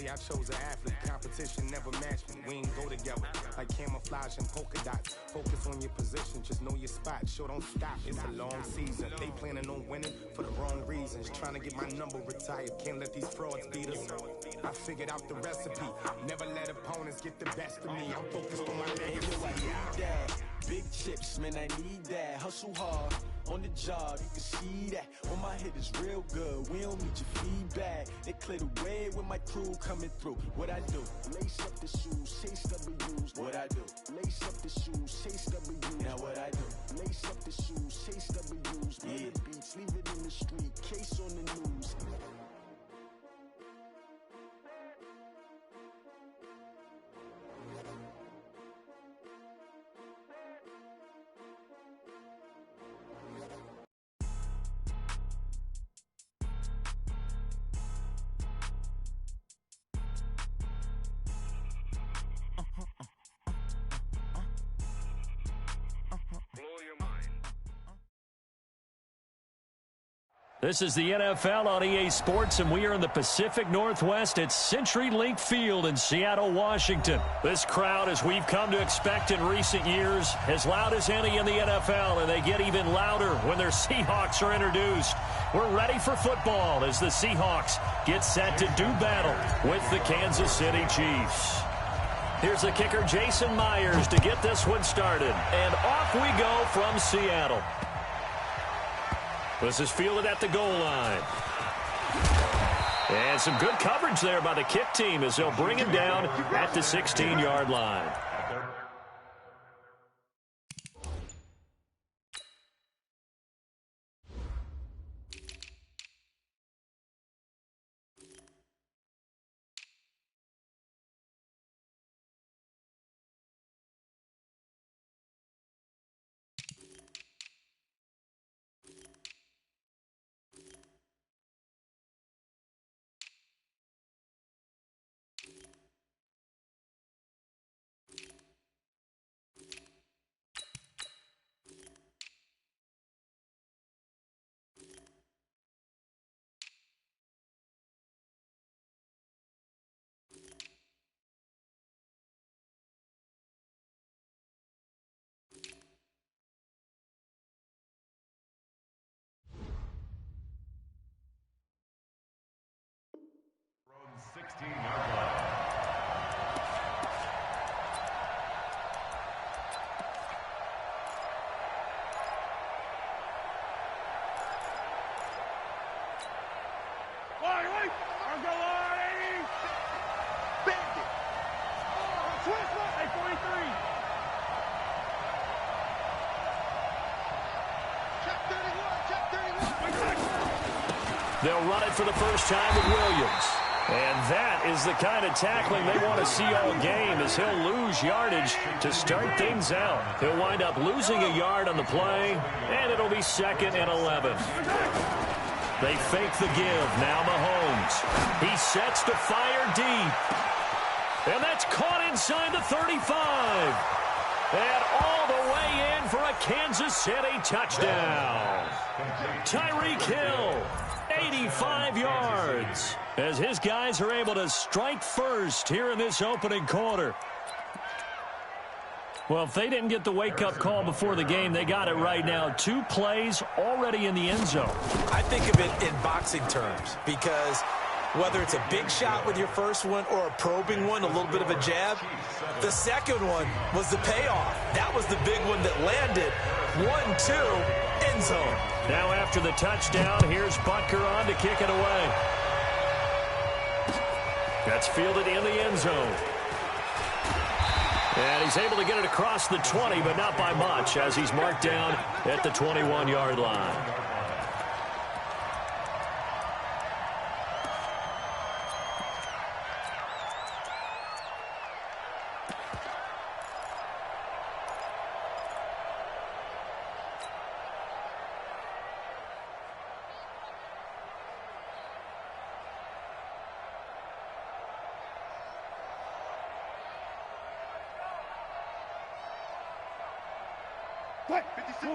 I chose an athlete. Competition never matched me. We ain't go together like camouflage and polka dots. Focus on your position, just know your spot. Sure, don't stop. It's a long season. They planning on winning for the wrong reasons. Trying to get my number retired. Can't let these frauds beat us. I figured out the recipe. Never let opponents get the best of me. I'm focused on my legacy. Big chips, man, I need that. Hustle hard on the job, you can see that. On my head is real good. We don't need your feedback. They clear the way with my crew coming through. What I do? Lace up the shoes, chase W's. What I do? Lace up the shoes, chase W's. Now what I do? Lace up the shoes, chase W's. Yeah. Beats, leave it in the street, case on the news. This is the NFL on EA Sports, and we are in the Pacific Northwest at CenturyLink Field in Seattle, Washington. This crowd, as we've come to expect in recent years, as loud as any in the NFL, and they get even louder when their Seahawks are introduced. We're ready for football as the Seahawks get set to do battle with the Kansas City Chiefs. Here's the kicker, Jason Myers, to get this one started. And off we go from Seattle. This is fielded at the goal line. And some good coverage there by the kick team as they'll bring him down at the 16-yard line. They'll run it for the first time with Williams. And that is the kind of tackling they want to see all game, as he'll lose yardage to start things out. He'll wind up losing a yard on the play, and it'll be 2nd and 11. They fake the give. Now Mahomes. He sets to fire deep. And that's caught inside the 35. And all the way in for a Kansas City touchdown. Tyreek Hill, 85 yards, as his guys are able to strike first here in this opening quarter. Well, if they didn't get the wake-up call before the game, they got it right now. 2 plays already in the end zone. I think of it in boxing terms, because whether it's a big shot with your first one or a probing one, a little bit of a jab, the second one was the payoff. That was the big one that landed. 1-2, end zone. Now after the touchdown, here's Butker on to kick it away. That's fielded in the end zone. And he's able to get it across the 20, but not by much, as he's marked down at the 21-yard line.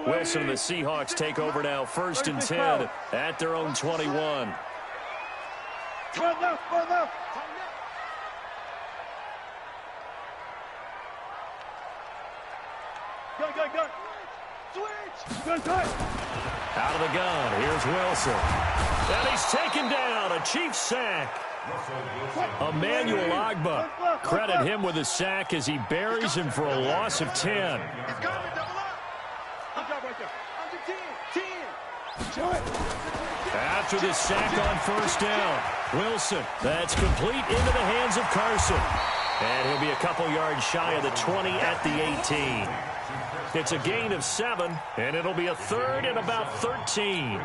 Wilson and the Seahawks take over now, 1st and 10 at their own 21. Out of the gun, here's Wilson. And he's taken down, a Chiefs sack. Emmanuel Ogbah, credit him with a sack as he buries him for a loss of 10. After the sack on first down, Wilson, that's complete into the hands of Carson. And he'll be a couple yards shy of the 20 at the 18. It's a gain of 7, and it'll be a third and about 13.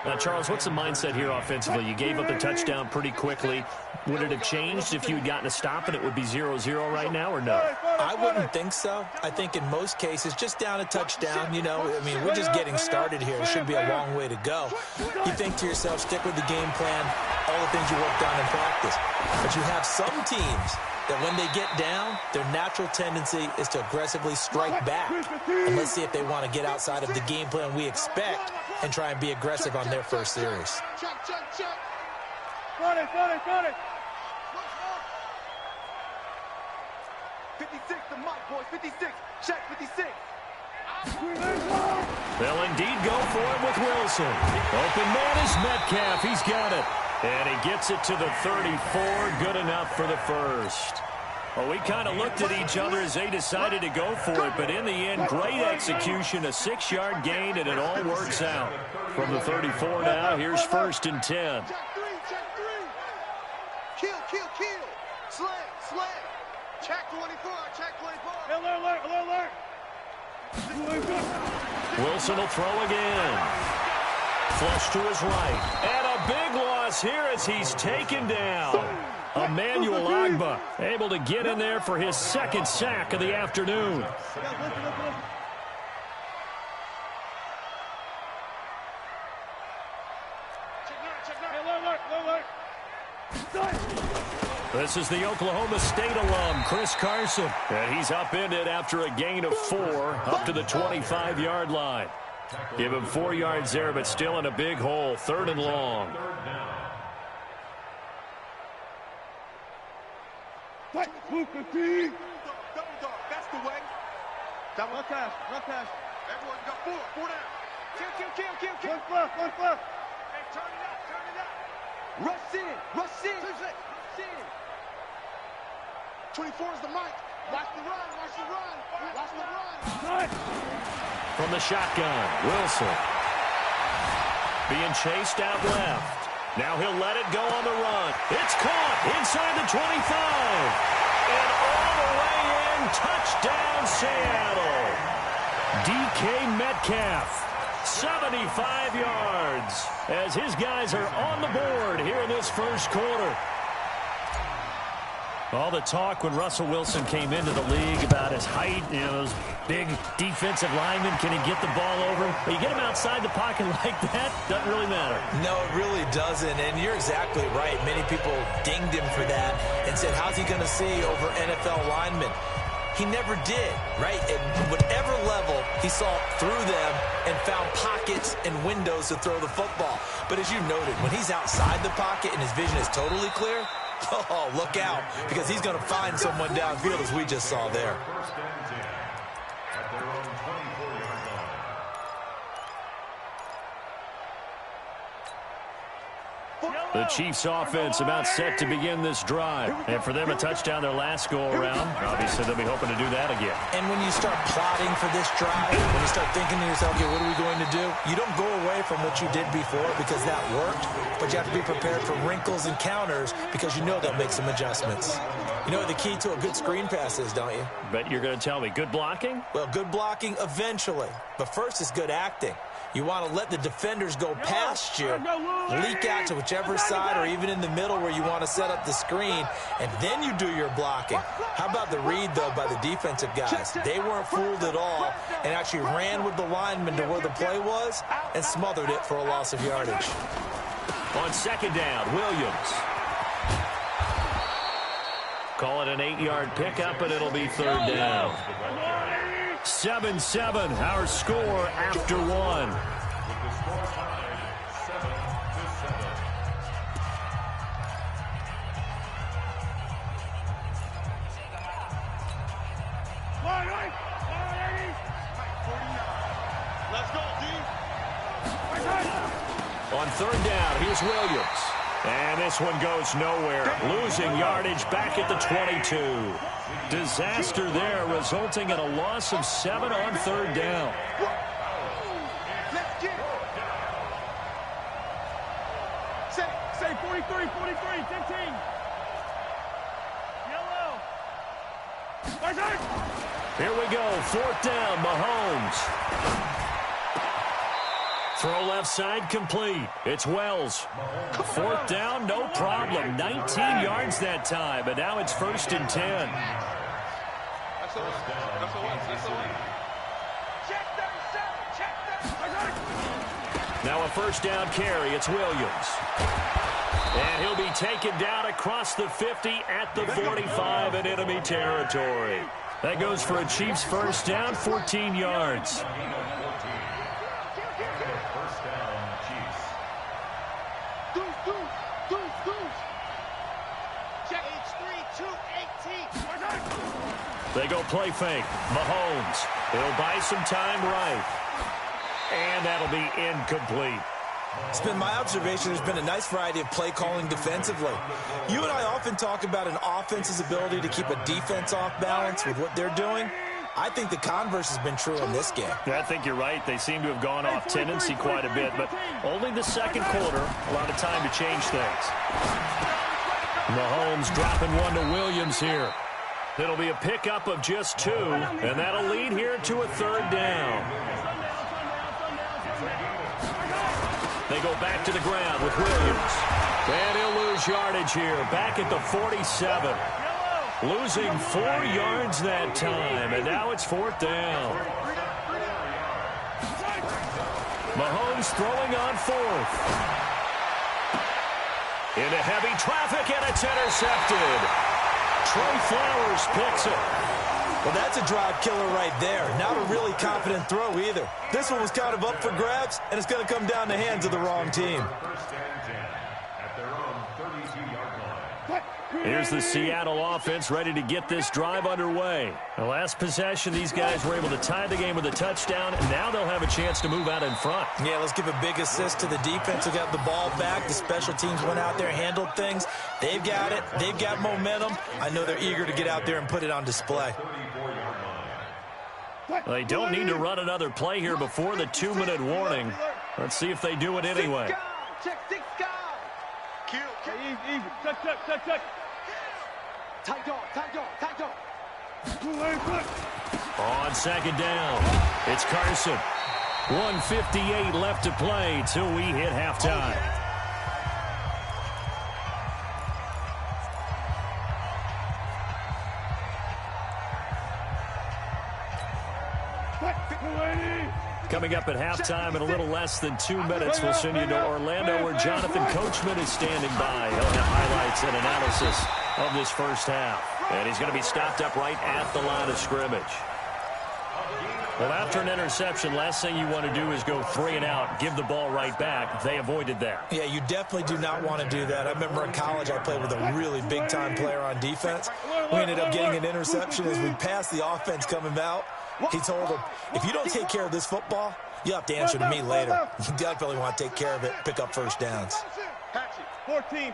Now, Charles, what's the mindset here offensively? You gave up the touchdown pretty quickly. Would it have changed if you had gotten a stop and it would be 0-0 right now, or no? I wouldn't think so. I think in most cases, just down a touchdown, you know, I mean, we're just getting started here. It should be a long way to go. You think to yourself, stick with the game plan, all the things you worked on in practice. But you have some teams that when they get down, their natural tendency is to aggressively strike back. And let's see if they want to get outside of the game plan we expect and try and be aggressive on their first series. Check. Got it. 56, the mic, boys. 56. Check 56. They'll indeed go for it with Wilson. Open man is Metcalf. He's got it. And he gets it to the 34. Good enough for the first. Well, we kind of looked at each other as they decided to go for it, but in the end, great execution, a 6-yard gain, and it all works out. From the 34 now, here's 1st and 10. Check three. Kill. Slam. Check 24. Alert. Wilson will throw again. Flush to his right. And a big loss here as he's taken down. Emmanuel Ogbah able to get in there for his 2nd sack of the afternoon. This is the Oklahoma State alum, Chris Carson. And he's upended after a gain of 4 up to the 25-yard line. Give him 4 yards there, but still in a big hole. 3rd and long. Double dog. That's the way. Double pass. Everyone got 4 down. Kill. One fluff. Hey, turn it up. Rush in. 24 is the mic. Watch the run. From the shotgun, Wilson. Being chased out left. Now he'll let it go on the run. It's caught inside the 25. And all the way in, touchdown Seattle. DK Metcalf, 75 yards, as his guys are on the board here in this first quarter. All the talk when Russell Wilson came into the league about his height, you know, those big defensive linemen, can he get the ball over? But you get him outside the pocket like that, doesn't really matter. No, it really doesn't, and you're exactly right. Many people dinged him for that and said, how's he going to see over NFL linemen? He never did, right? At whatever level, he saw through them and found pockets and windows to throw the football. But as you noted, when he's outside the pocket and his vision is totally clear, oh, look out, because he's going to find someone downfield, as we just saw there. The Chiefs offense about set to begin this drive. And for them, a touchdown their last go-around. Obviously, they'll be hoping to do that again. And when you start plotting for this drive, when you start thinking to yourself, okay, what are we going to do? You don't go away from what you did before because that worked, but you have to be prepared for wrinkles and counters because you know they'll make some adjustments. You know what the key to a good screen pass is, don't you? Bet you're going to tell me. Good blocking? Well, good blocking eventually. But first is good acting. You want to let the defenders go past you, leak out to whichever side or even in the middle where you want to set up the screen, and then you do your blocking. How about the read, though, by the defensive guys? They weren't fooled at all and actually ran with the lineman to where the play was and smothered it for a loss of yardage. On second down, Williams. Call it an 8-yard pickup, and it'll be third down. 7-7, our score after one. On third down, here's Williams. And this one goes nowhere. Losing yardage back at the 22. Disaster there, resulting in a loss of 7 on third down. Let's get it. Say 43, 15. Yellow. Here we go, fourth down, Mahomes. Throw left side complete. It's Wells. Fourth down, no problem. 19 yards that time, and now it's 1st and 10. Now a first down carry. It's Williams. And he'll be taken down across the 50 at the 45 in enemy territory. That goes for a Chiefs first down, 14 yards. They go play fake. Mahomes. He'll buy some time right. And that'll be incomplete. It's been my observation there's been a nice variety of play calling defensively. You and I often talk about an offense's ability to keep a defense off balance with what they're doing. I think the converse has been true in this game. I think you're right. They seem to have gone off tendency quite a bit, but only the second quarter, a lot of time to change things. Mahomes dropping one to Williams here. It'll be a pickup of just 2, and that'll lead here to a third down. They go back to the ground with Williams. And he'll lose yardage here, back at the 47. Losing 4 yards that time, and now it's 4th down. Mahomes throwing on 4th. Into heavy traffic, and it's intercepted. Trey Flowers picks it. Well, that's a drive killer right there. Not a really confident throw either. This one was kind of up for grabs, and it's going to come down the hands of the wrong team. Here's the Seattle offense ready to get this drive underway. The last possession, these guys were able to tie the game with a touchdown, and now they'll have a chance to move out in front. Yeah, let's give a big assist to the defense who got the ball back. The special teams went out there, handled things. They've got it. They've got momentum. I know they're eager to get out there and put it on display. They don't need to run another play here before the 2-minute warning. Let's see if they do it anyway. Check 6 guys. Easy. Check. Tight dog. On second down, it's Carson. 1:58 left to play till we hit halftime. Coming up at halftime in a little less than 2 minutes, we'll send you to Orlando where Jonathan Coachman is standing by. He'll have highlights and analysis of this first half. And he's going to be stopped up right at the line of scrimmage. Well, after an interception, last thing you want to do is go 3 and out, give the ball right back. They avoided that. Yeah, you definitely do not want to do that. I remember in college I played with a really big-time player on defense. We ended up getting an interception as we passed the offense coming out. He told him, if you don't take care of this football, you'll have to answer to me later. You definitely want to take care of it, pick up first downs. 14.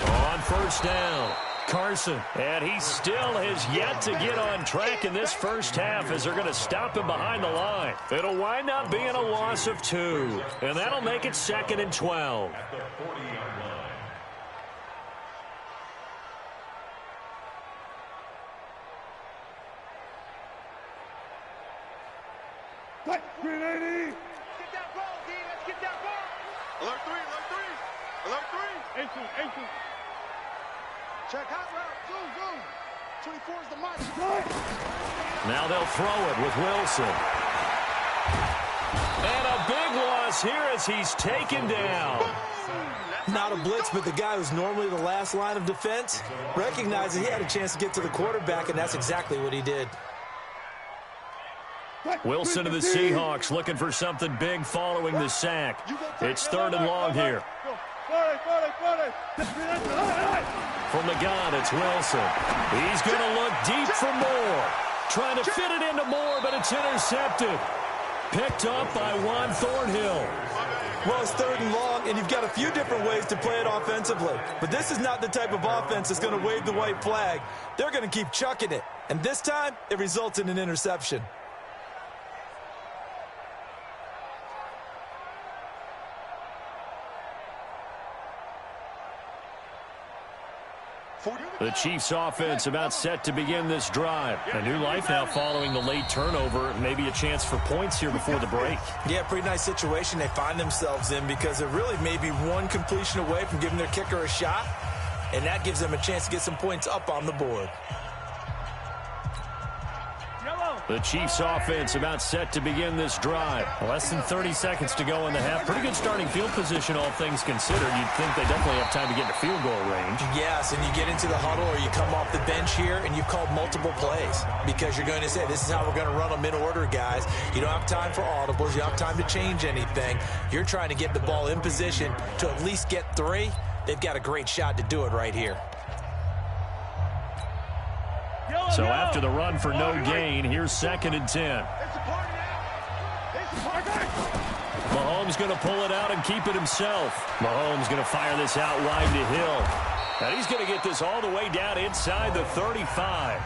On first down, Carson. And he still has yet to get on track in this first half as they're going to stop him behind the line. It'll wind up being a loss of 2. And that'll make it 2nd and 12. Get that ball, D. Let's get that ball. Alert 3. 18. Check hot route. Zoom. 24 is the mark. Now they'll throw it with Wilson. And a big loss here as he's taken down. Not a blitz, but the guy who's normally the last line of defense recognized that he had a chance to get to the quarterback, and that's exactly what he did. Wilson to the Seahawks looking for something big following the sack. It's 3rd and long here. 40. From the gun, it's Wilson. He's going to look deep for Moore. Trying to fit it into Moore, but it's intercepted. Picked up by Juan Thornhill. Well, it's 3rd and long, and you've got a few different ways to play it offensively. But this is not the type of offense that's going to wave the white flag. They're going to keep chucking it. And this time, it results in an interception. The Chiefs offense about set to begin this drive. A new life now following the late turnover. Maybe a chance for points here before the break. Yeah, pretty nice situation they find themselves in because they're really maybe one completion away from giving their kicker a shot. And that gives them a chance to get some points up on the board. The Chiefs offense about set to begin this drive. Less than 30 seconds to go in the half. Pretty good starting field position, all things considered. You'd think they definitely have time to get to field goal range. Yes, and you get into the huddle or you come off the bench here and you've called multiple plays because you're going to say, this is how we're going to run them in order, guys. You don't have time for audibles. You don't have time to change anything. You're trying to get the ball in position to at least get 3. They've got a great shot to do it right here. So after the run for no gain, here's 2nd and 10. Mahomes going to pull it out and keep it himself. Mahomes going to fire this out wide to Hill. And he's going to get this all the way down inside the 35.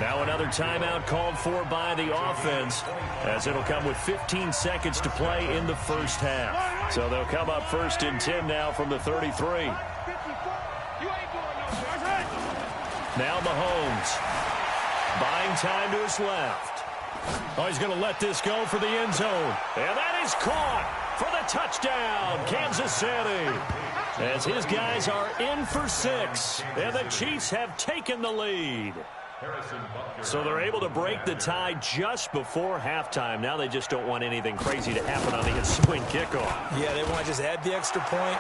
Now another timeout called for by the offense as it'll come with 15 seconds to play in the first half. So they'll come up 1st and 10 now from the 33. Now Mahomes buying time to his left. Oh, he's going to let this go for the end zone. And that is caught for the touchdown, Kansas City. As his guys are in for 6. And the Chiefs have taken the lead. So they're able to break the tie just before halftime. Now they just don't want anything crazy to happen on the ensuing kickoff. Yeah, they want to just add the extra point,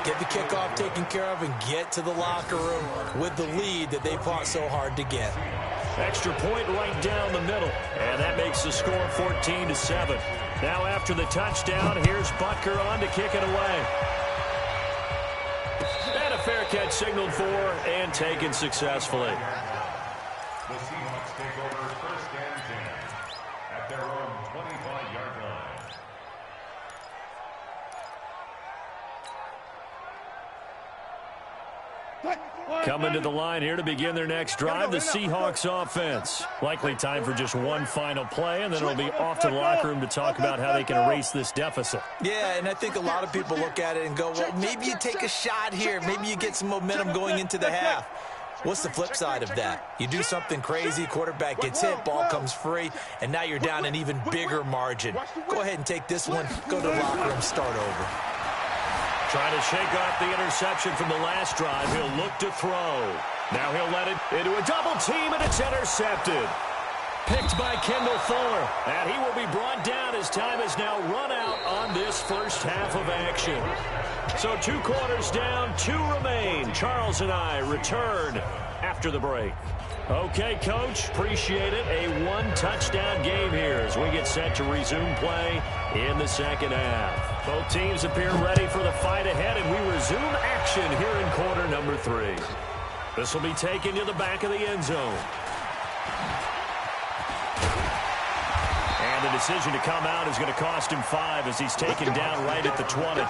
get the kickoff taken care of, and get to the locker room with the lead that they fought so hard to get. Extra point right down the middle. And that makes the score 14-7. Now after the touchdown, here's Butker on to kick it away. And a fair catch signaled for and taken successfully. The Seahawks take over 1st and 10 at their own 25-yard line. Coming to the line here to begin their next drive, the Seahawks offense. Likely time for just one final play, and then it'll be off to the locker room to talk about how they can erase this deficit. Yeah, and I think a lot of people look at it and go, well, maybe you take a shot here. Maybe you get some momentum going into the half. What's the flip side of that? You do something crazy, quarterback gets hit, ball comes free, and now you're down an even bigger margin. Go ahead and take this one, go to the locker room, start over. Trying to shake off the interception from the last drive. He'll look to throw. Now he'll let it into a double team, and it's intercepted. Picked by Kendall Fuller. And he will be brought down as time has now run out on this first half of action. So 2 quarters down, 2 remain. Charles and I return after the break. Okay, Coach, appreciate it. A 1-touchdown game here as we get set to resume play in the second half. Both teams appear ready for the fight ahead, and we resume action here in quarter number 3. This will be taken to the back of the end zone. And the decision to come out is going to cost him 5 as he's taken down right at the 20.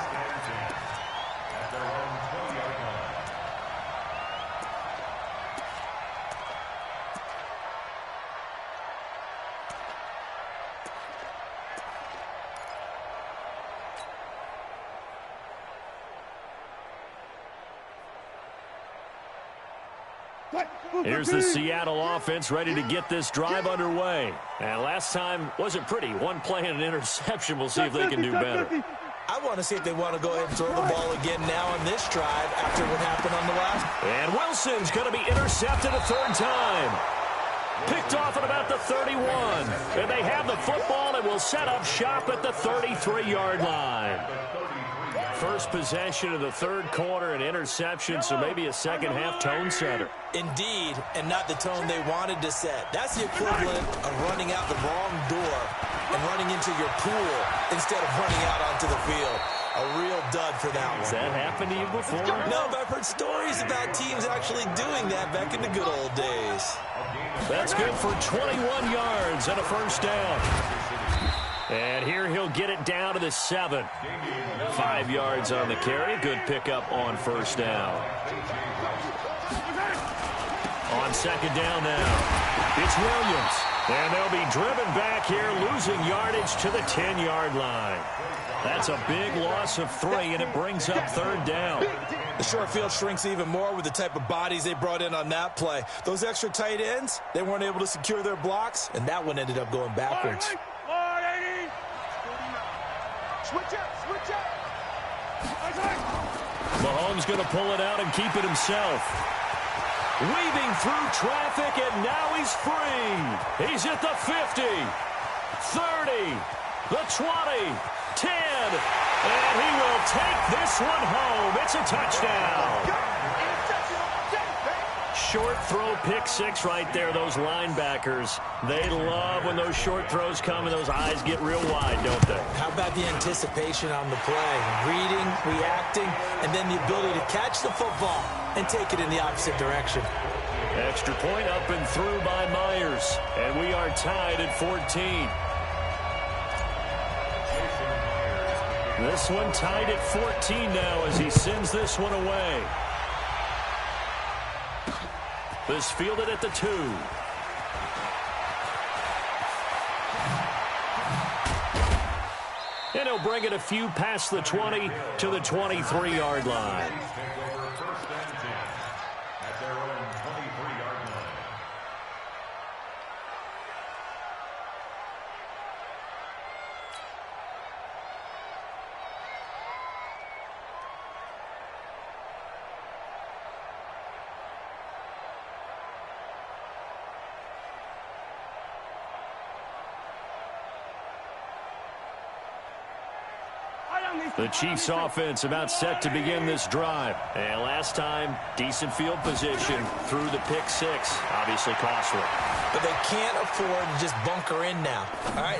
Here's the Seattle offense ready to get this drive underway. And last time wasn't pretty. One play and an interception. We'll see if they can do better. I want to see if they want to go ahead and throw the ball again now on this drive after what happened on the last. And Wilson's going to be intercepted a 3rd time. Picked off at about the 31. And they have the football and will set up shop at the 33-yard line. First possession of the 3rd quarter, an interception, so maybe a second-half tone setter. Indeed, and not the tone they wanted to set. That's the equivalent of running out the wrong door and running into your pool instead of running out onto the field. A real dud for that one. Has that happened to you before? No, but I've heard stories about teams actually doing that back in the good old days. That's good for 21 yards and a first down. And here he'll get it down to the 7. 5 yards on the carry. Good pickup on first down. On second down now, it's Williams. And they'll be driven back here, losing yardage to the 10-yard line. That's a big loss of 3, and it brings up third down. The short field shrinks even more with the type of bodies they brought in on that play. Those extra tight ends, they weren't able to secure their blocks, and that one ended up going backwards. Switch up. Mahomes going to pull it out and keep it himself. Weaving through traffic, and now he's free. He's at the 50, 30, the 20, 10, and he will take this one home. It's a touchdown. Short throw, pick 6 right there. Those linebackers, they love when those short throws come and those eyes get real wide, don't they? How about the anticipation on the play? Reading, reacting, and then the ability to catch the football and take it in the opposite direction. Extra point up and through by Myers, and we are tied at 14. This one tied at 14 now as he sends this one away. This fielded at the 2. And he'll bring it a few past the 20 to the 23-yard line. The Chiefs offense about set to begin this drive. And last time, decent field position through the pick 6. Obviously costly. But they can't afford to just bunker in now. All right,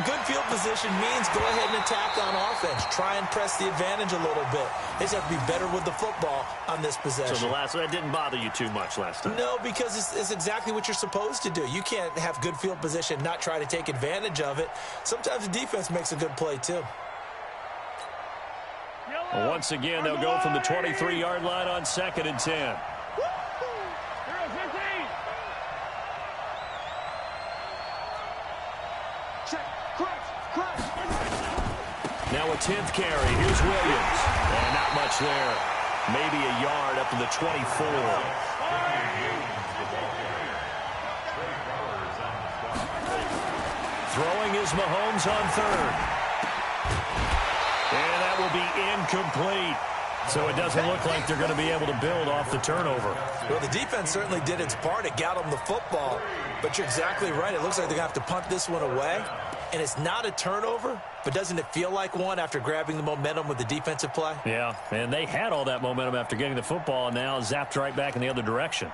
good field position means go ahead and attack on offense. Try and press the advantage a little bit. They just have to be better with the football on this possession. So that didn't bother you too much last time? No, because it's exactly what you're supposed to do. You can't have good field position, not try to take advantage of it. Sometimes the defense makes a good play too. Once again, they'll go from the 23-yard line on 2nd and 10. Now a 10th carry. Here's Williams. And not much there. Maybe a yard up to the 24. Throwing is Mahomes on 3rd. And that will be incomplete. So it doesn't look like they're going to be able to build off the turnover. Well, the defense certainly did its part. It got them the football. But you're exactly right. It looks like they're going to have to punt this one away. And it's not a turnover, but doesn't it feel like one after grabbing the momentum with the defensive play? Yeah, and they had all that momentum after getting the football, and now zapped right back in the other direction.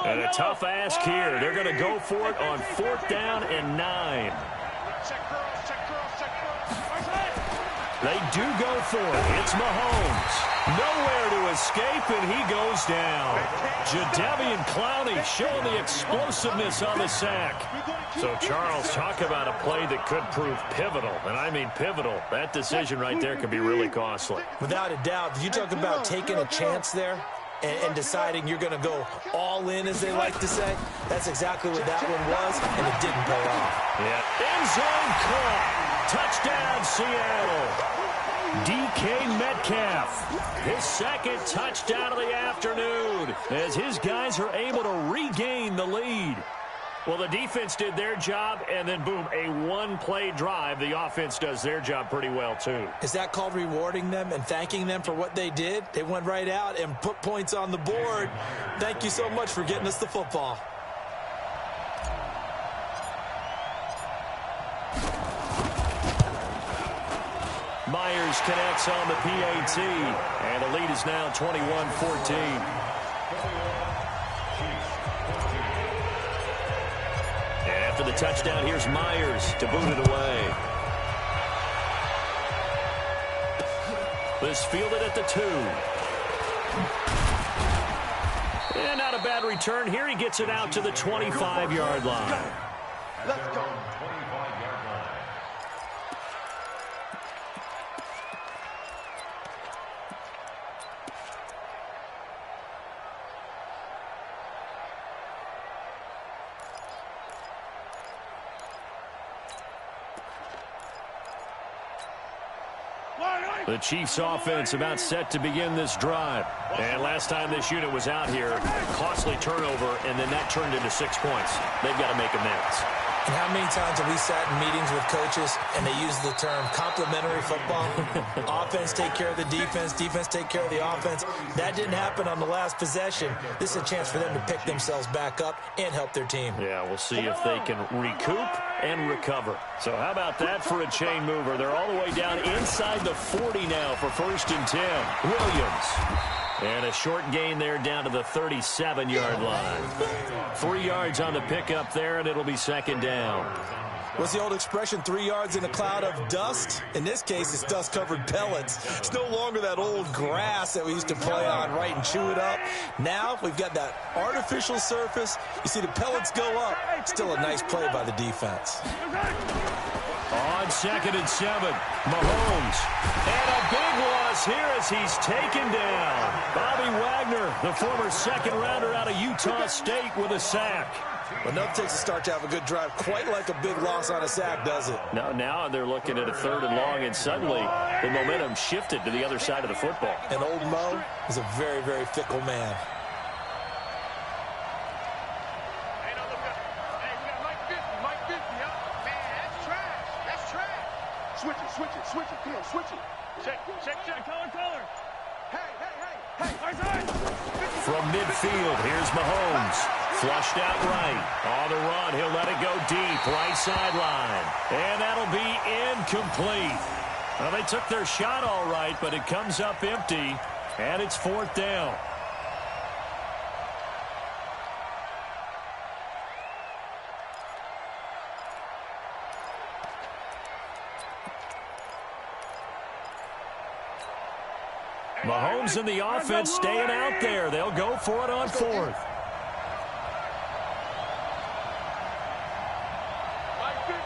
And a tough ask here. They're going to go for it on 4th down and 9. They do go for it. It's Mahomes. Nowhere to escape, and he goes down. Jadeveon Clowney showing the explosiveness on the sack. So, Charles, talk about a play that could prove pivotal. And I mean pivotal. That decision right there could be really costly. Without a doubt. You talk about taking a chance there and deciding you're going to go all in, as they like to say. That's exactly what that one was, and it didn't pay off. Yeah. End zone caught. Touchdown, Seattle. DK Metcalf, his 2nd touchdown of the afternoon, as his guys are able to regain the lead. Well, the defense did their job, and then, boom, a one-play drive. The offense does their job pretty well, too. Is that called rewarding them and thanking them for what they did? They went right out and put points on the board. Thank you so much for getting us the football. Myers connects on the PAT, and the lead is now 21-14. After the touchdown, here's Myers to boot it away. This fielded at the 2. And not a bad return here. He gets it out to the 25-yard line. Let's go. 25-yard line. The Chiefs offense about set to begin this drive. And last time this unit was out here, costly turnover, and then that turned into 6 points. They've got to make amends. And how many times have we sat in meetings with coaches and they use the term complementary football? Offense take care of the defense, defense take care of the offense. That didn't happen on the last possession. This is a chance for them to pick themselves back up and help their team. Yeah, we'll see if they can recoup and recover. So how about that for a chain mover? They're all the way down inside the 40 now for 1st and 10. Williams. And a short gain there down to the 37-yard line. 3 yards on the pickup there, and it'll be 2nd down. What's the old expression, 3 yards in a cloud of dust? In this case, it's dust-covered pellets. It's no longer that old grass that we used to play on, right, and chew it up. Now we've got that artificial surface. You see the pellets go up. Still a nice play by the defense. On 2nd and 7, Mahomes. And a big loss here as he's taken down. Bobby Wagner, the former second-rounder out of Utah State, with a sack. Enough takes a start to have a good drive. Quite like a big loss on a sack, does it? No, now they're looking at a 3rd and long, and suddenly the momentum shifted to the other side of the football. And old Mo is a very, very fickle man. Switch it, Phil, switch it. Check. Color. Hey. From midfield, here's Mahomes. Flushed out right. On the run, he'll let it go deep. Right sideline. And that'll be incomplete. Well, they took their shot all right, but it comes up empty. And it's 4th down. Mahomes and the offense staying out there. They'll go for it on 4th. Mike 50.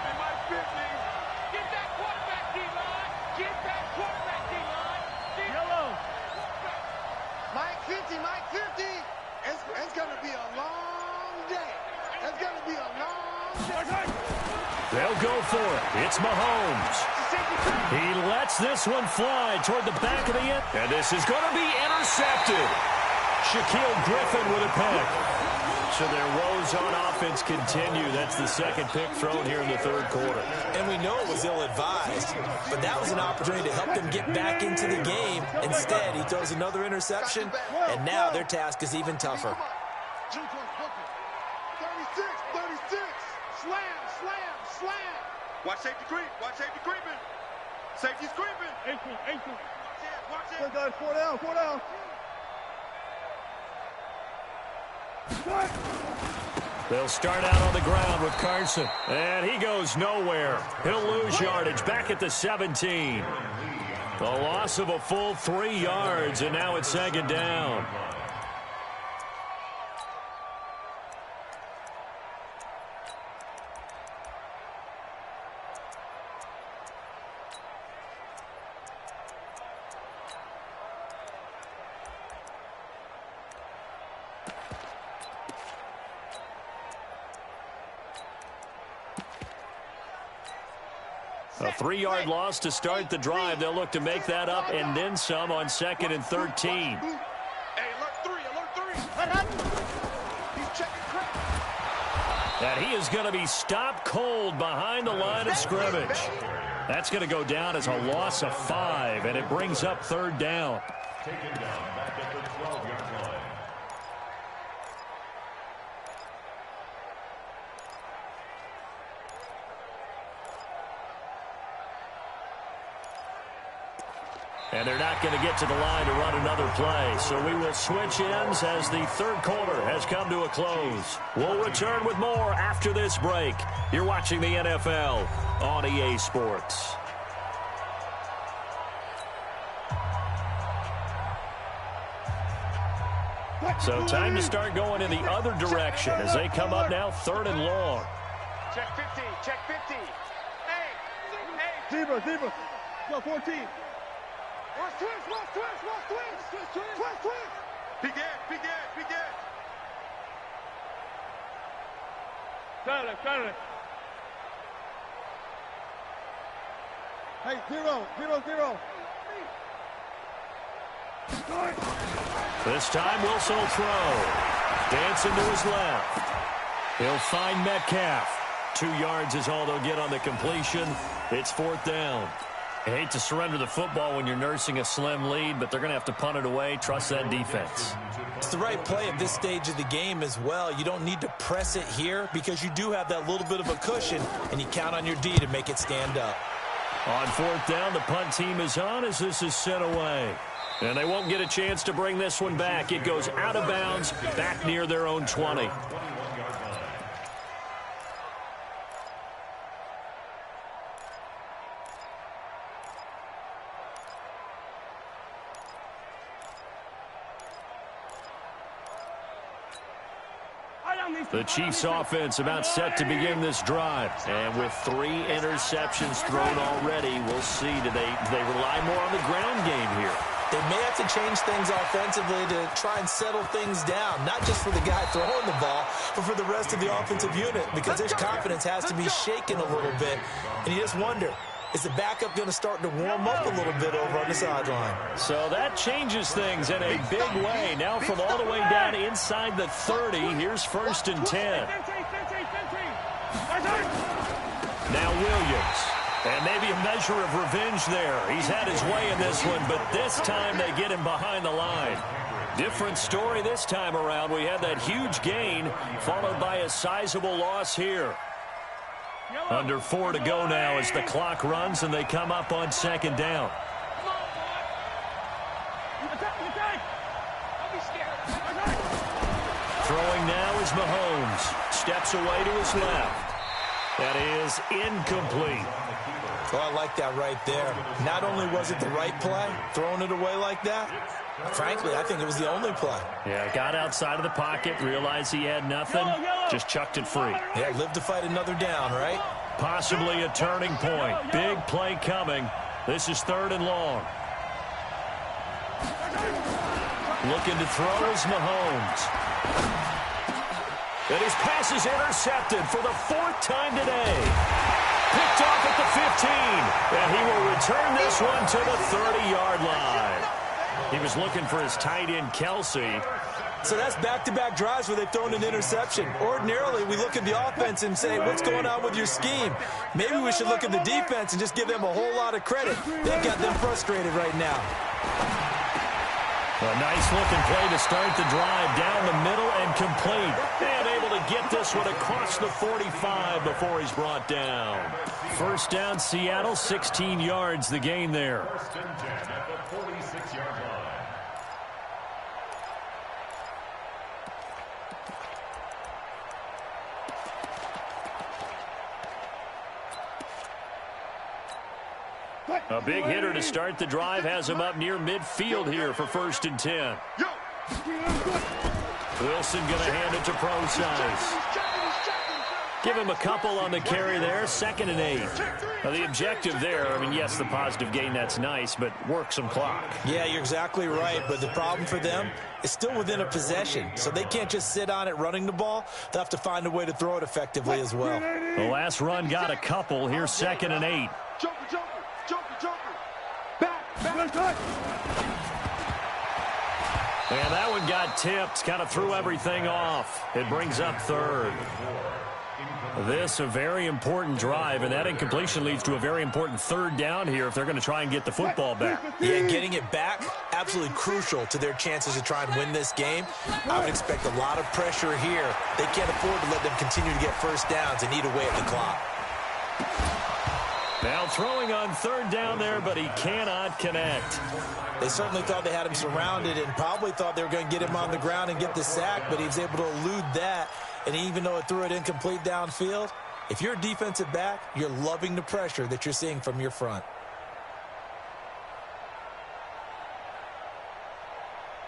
Get that quarterback, D-line. Get that quarterback, D-line. Yellow. Mike 50. It's going to be a long day. It's going to be a long day. They'll go for it. It's Mahomes. He lets this one fly toward the back of the end. And this is going to be intercepted. Shaquille Griffin with a pick. So their woes on offense continue. That's the 2nd pick thrown here in the 3rd quarter. And we know it was ill-advised, but that was an opportunity to help them get back into the game. Instead, he throws another interception, and now their task is even tougher. 36. Slam. Watch safety creeping. Safety's creeping. 18. Watch it. Guys, 4 down. They'll start out on the ground with Carson. And he goes nowhere. He'll lose yardage back at the 17. The loss of a full 3 yards, and now it's 2nd down. A 3-yard loss to start the drive. They'll look to make that up and then some on 2nd and 13. Hey, alert 3. He's checking crack. And he is going to be stopped cold behind the line of scrimmage. That's going to go down as a loss of 5, and it brings up 3rd down. Taken down back at the 12-yard line. And they're not going to get to the line to run another play. So we will switch ends as the 3rd quarter has come to a close. We'll return with more after this break. You're watching the NFL on EA Sports. So time to start going in the other direction as they come up now 3rd and long. Check 50. Check 50. Hey. Zebra. Go 14. Watch twist. Begin. Got it. Hey, 0. This time Wilson will throw. Dancing to his left. He'll find Metcalf. 2 yards is all they'll get on the completion. It's 4th down. I hate to surrender the football when you're nursing a slim lead, but they're going to have to punt it away. Trust that defense. It's the right play at this stage of the game as well. You don't need to press it here because you do have that little bit of a cushion, and you count on your D to make it stand up. On 4th down, the punt team is on as this is sent away. And they won't get a chance to bring this one back. It goes out of bounds, back near their own 20. The Chiefs offense about set to begin this drive. And with 3 interceptions thrown already, we'll see. Do they rely more on the ground game here? They may have to change things offensively to try and settle things down, not just for the guy throwing the ball, but for the rest of the offensive unit, because his confidence has to be shaken a little bit. And you just wonder, is the backup going to start to warm up a little bit over on the sideline? So that changes things in a big way. Now from all the way down inside the 30, here's 1st and 10. Now Williams. And maybe a measure of revenge there. He's had his way in this one, but this time they get him behind the line. Different story this time around. We had that huge gain followed by a sizable loss here. Under 4 to go now as the clock runs and they come up on 2nd down. Throwing now is Mahomes. Steps away to his left. That is incomplete. Oh, I like that right there. Not only was it the right play, throwing it away like that, frankly, I think it was the only play. Yeah, got outside of the pocket, realized he had nothing, just chucked it free. Yeah, live to fight another down, right? Possibly a turning point. Big play coming. This is 3rd and long. Looking to throw is Mahomes. And his pass is intercepted for the 4th time today. Picked off at the 15. And he will return this one to the 30-yard line. He was looking for his tight end, Kelsey. So that's back-to-back drives where they've thrown an interception. Ordinarily, we look at the offense and say, what's going on with your scheme? Maybe we should look at the defense and just give them a whole lot of credit. They've got them frustrated right now. A nice-looking play to start the drive down the middle and complete. And able to get this one across the 45 before he's brought down. 1st down, Seattle, 16 yards the gain there. 1st and 10 at the 46-yard line. A big hitter to start the drive has him up near midfield here for 1st and 10. Wilson going to hand it to Procise. Give him a couple on the carry there, 2nd and 8. Now the objective there, I mean, yes, the positive gain, that's nice, but work some clock. Yeah, you're exactly right, but the problem for them is still within a possession, so they can't just sit on it running the ball. They'll have to find a way to throw it effectively as well. The last run got a couple. Here's 2nd and 8. And that one got tipped, kind of threw everything off. It brings up 3rd. This a very important drive, and that incompletion leads to a very important 3rd down here if they're going to try and get the football back. Yeah, getting it back, absolutely crucial to their chances to try and win this game. I would expect a lot of pressure here. They can't afford to let them continue to get 1st downs and eat away at the clock. Now throwing on 3rd down there, but he cannot connect. They certainly thought they had him surrounded and probably thought they were going to get him on the ground and get the sack, but he was able to elude that. And even though it threw it incomplete downfield, if you're a defensive back, you're loving the pressure that you're seeing from your front.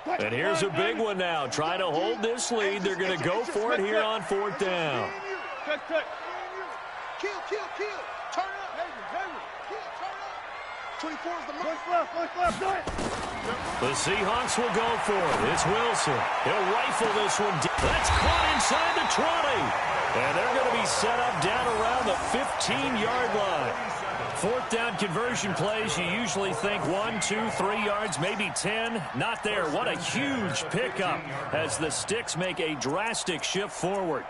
And here's a big one now. Trying to hold this lead. They're going to go for it here on 4th down. Kill. Turn up. Kill, turn up. 24 is the mark. Left. Do it. The Seahawks will go for it. It's Wilson. He'll rifle this one. That's caught inside the 20. And they're going to be set up down around the 15-yard line. 4th down conversion plays, you usually think 1, 2, 3 yards, maybe 10. Not there. What a huge pickup as the Sticks make a drastic shift forward.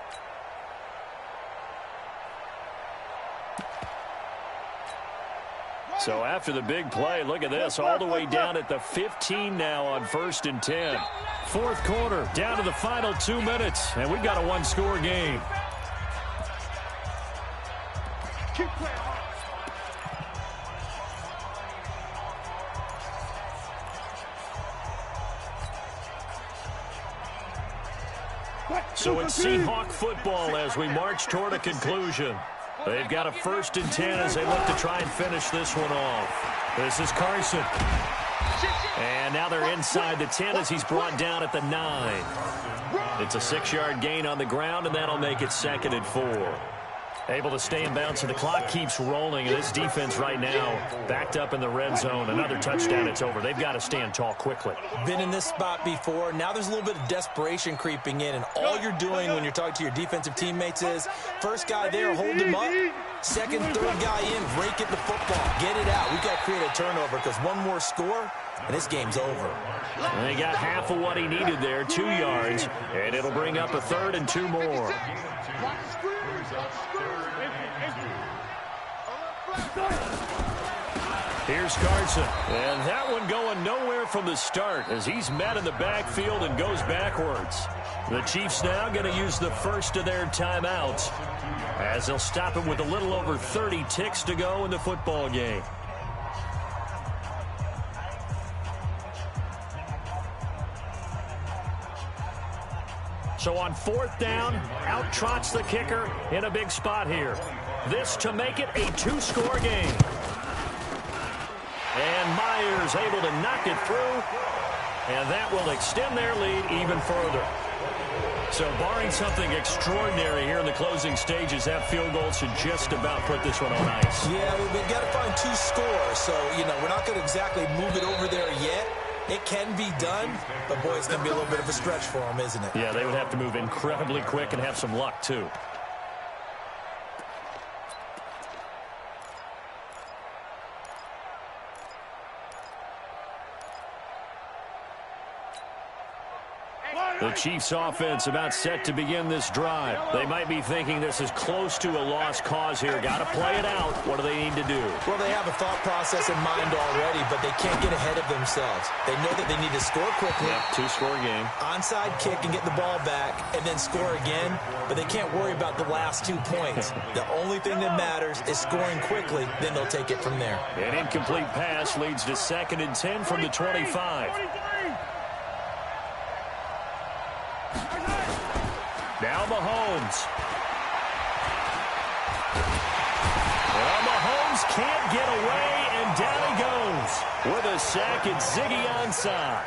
So after the big play, look at this, all the way down at the 15 now on 1st and 10. 4th quarter, down to the final 2 minutes, and we've got a one-score game. Keep playing hard. So it's Seahawk football as we march toward a conclusion. They've got a 1st and 10 as they look to try and finish this one off. This is Carson. And now they're inside the 10 as he's brought down at the 9. It's a 6-yard gain on the ground, and that'll make it 2nd and 4. Able to stay in bounds, and the clock keeps rolling. And this defense right now backed up in the red zone. Another touchdown, it's over. They've got to stand tall quickly. Been in this spot before. Now there's a little bit of desperation creeping in, and all you're doing when you're talking to your defensive teammates is first guy there, hold him up. Second, third guy in, rake at the football. Get it out. We've got to create a turnover because one more score, and this game's over. And they got half of what he needed there, 2 yards, and it'll bring up a 3rd and 2 more. Here's Carson, and that one going nowhere from the start as he's met in the backfield and goes backwards. The Chiefs now going to use the first of their timeouts as they'll stop him with a little over 30 ticks to go in the football game. So on 4th down, out trots the kicker in a big spot here. This to make it a 2-score game. And Myers able to knock it through, and that will extend their lead even further. So barring something extraordinary here in the closing stages, that field goal should just about put this one on ice. Yeah, we've got to find 2 scores, so, we're not going to exactly move it over there yet. It can be done, but, boy, it's going to be a little bit of a stretch for them, isn't it? Yeah, they would have to move incredibly quick and have some luck, too. The Chiefs offense about set to begin this drive. They might be thinking this is close to a lost cause here. Got to play it out. What do they need to do? Well, they have a thought process in mind already, but they can't get ahead of themselves. They know that they need to score quickly. Yep, 2-score game. Onside kick and get the ball back and then score again, but they can't worry about the last 2 points. The only thing that matters is scoring quickly, then they'll take it from there. An incomplete pass leads to 2nd and 10 from the 25. Now Mahomes. Well, Mahomes can't get away, and down he goes. With a sack, it's Ziggy Ansah.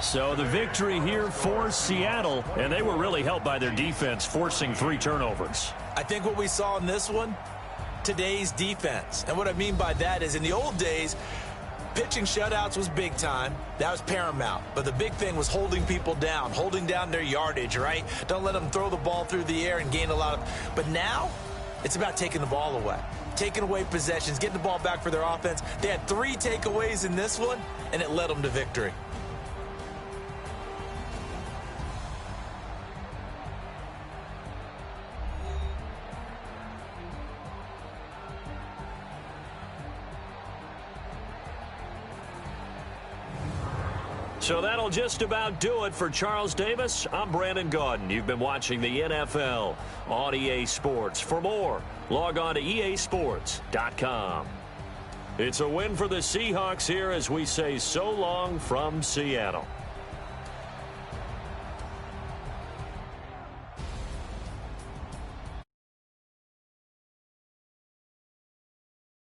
So the victory here for Seattle, and they were really helped by their defense, forcing 3 turnovers. I think what we saw in this one, today's defense. And what I mean by that is in the old days, pitching shutouts was big time. That was paramount. But the big thing was holding people down, holding down their yardage, right? Don't let them throw the ball through the air and gain a lot of... But now, it's about taking the ball away. Taking away possessions, getting the ball back for their offense. They had 3 takeaways in this one, and it led them to victory. So that'll just about do it for Charles Davis. I'm Brandon Gaudin. You've been watching the NFL on EA Sports. For more, log on to easports.com. It's a win for the Seahawks here as we say so long from Seattle.